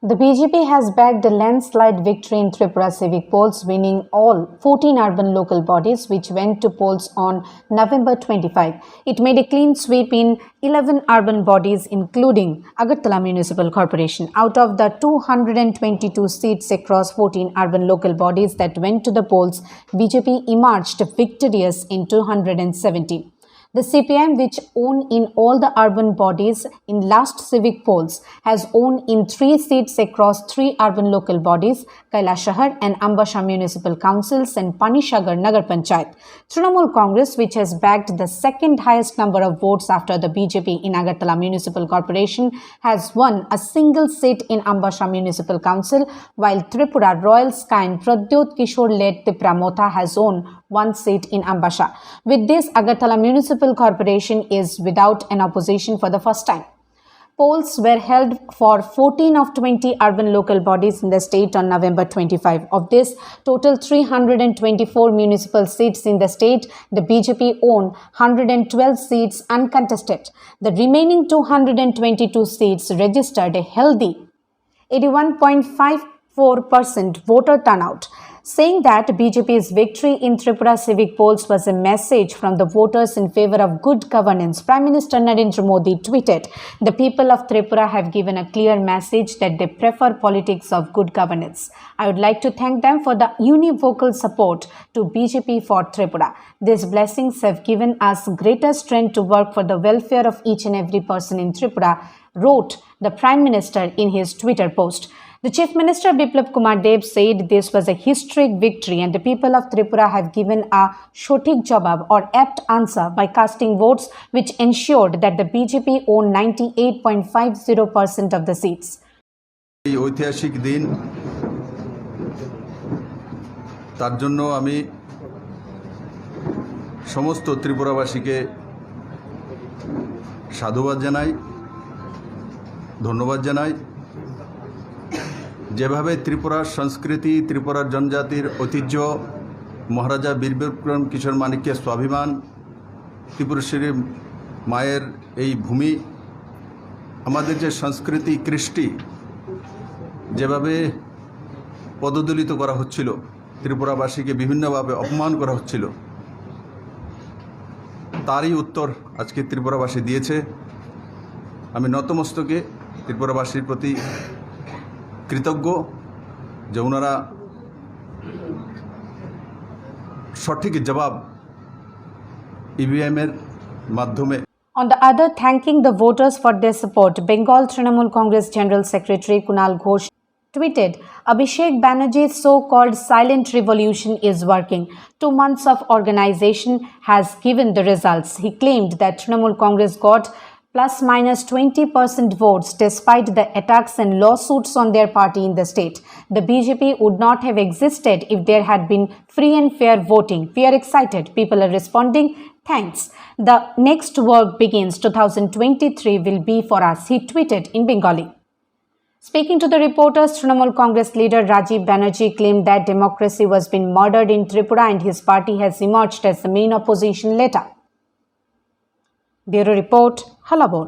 The BJP has bagged a landslide victory in Tripura civic polls, winning all 14 urban local bodies which went to polls on November 25. It made a clean sweep in 11 urban bodies, including Agartala Municipal Corporation. Out of the 222 seats across 14 urban local bodies that went to the polls, BJP emerged victorious in 270. The CPM, which won in all the urban bodies in last civic polls, has won in 3 seats across 3 urban local bodies, Kailashahar and Ambasha Municipal Councils and Panishagar Nagar Panchayat. Trinamool Congress, which has bagged the second highest number of votes after the BJP in Agartala Municipal Corporation, has won a single seat in Ambasha Municipal Council, while Tripura Royal Sky and Pradyot Kishore-led Tipramotha has won 1 seat in Ambasha. With this, Agartala Municipal Corporation is without an opposition for the first time. Polls were held for 14 of 20 urban local bodies in the state on November 25. Of this, total 324 municipal seats in the state, the BJP own 112 seats uncontested. The remaining 222 seats registered a healthy 81.54% voter turnout. Saying that BJP's victory in Tripura civic polls was a message from the voters in favor of good governance, Prime Minister Narendra Modi tweeted, "The people of Tripura have given a clear message that they prefer politics of good governance. I would like to thank them for the univocal support to BJP for Tripura. These blessings have given us greater strength to work for the welfare of each and every person in Tripura," wrote the Prime Minister in his Twitter post. The Chief Minister Biplab Kumar Deb said this was a historic victory and the people of Tripura have given a shotik jawab or apt answer by casting votes which ensured that the BJP owned 98.50% of the seats. এই ঐতিহাসিক দিন তার জন্য আমি সমস্ত ত্রিপুরাবাসীকে সাধুবাদ জানাই, ধন্যবাদ জানাই। যেভাবে ত্রিপুরার সংস্কৃতি, ত্রিপুরার জনজাতির ঐতিহ্য, মহারাজা বীর বিক্রম কিশোর মানিক্যের স্বাভিমান, ত্রিপুরেশ্বরী মায়ের এই ভূমি, আমাদের যে সংস্কৃতি কৃষ্টি যেভাবে পদদলিত করা হচ্ছিল, ত্রিপুরাবাসীকে বিভিন্নভাবে অপমান করা হচ্ছিল, তারই উত্তর আজকে ত্রিপুরাবাসী দিয়েছে। আমি নতমস্তকে ত্রিপুরাবাসীর প্রতি কৃতজ্ঞ যে ওনারা সঠিক জবাব ইভিএম এর মাধ্যমে। On the other, thanking the voters for their support, Bengal Trinamool Congress General Secretary Kunal Ghosh tweeted, "Abhishek Banerjee's so-called silent revolution is working. 2 months of organization has given the results." He claimed that Trinamool Congress got ±20% votes despite the attacks and lawsuits on their party in the state. The BJP would not have existed if there had been free and fair voting. "We are excited. People are responding. Thanks. The next work begins. 2023 will be for us," he tweeted in Bengali. Speaking to the reporters, Trinamool Congress leader Rajiv Banerjee claimed that democracy was being murdered in Tripura and his party has emerged as the main opposition later. Bureau Report, Halabon.